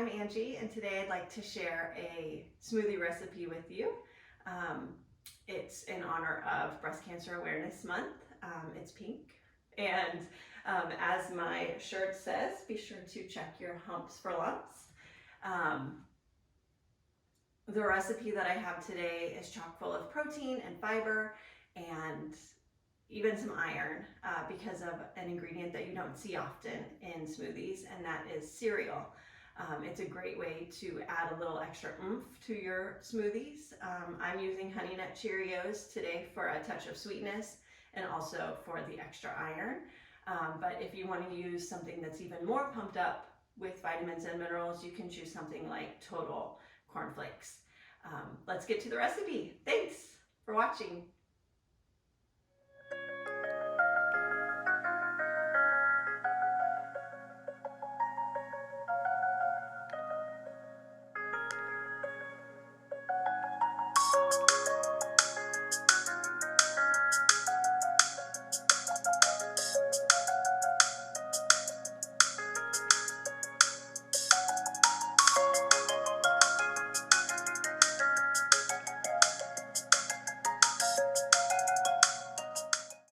I'm Angie, and today I'd like to share a smoothie recipe with you. It's in honor of Breast Cancer Awareness Month. It's pink, and as my shirt says, be sure to check your humps for lumps. The recipe that I have today is chock full of protein and fiber and even some iron because of an ingredient that you don't see often in smoothies, and that is cereal. It's a great way to add a little extra oomph to your smoothies. I'm using Honey Nut Cheerios today for a touch of sweetness and also for the extra iron. But if you want to use something that's even more pumped up with vitamins and minerals, you can choose something like Total Corn Flakes. Let's get to the recipe. Thanks for watching.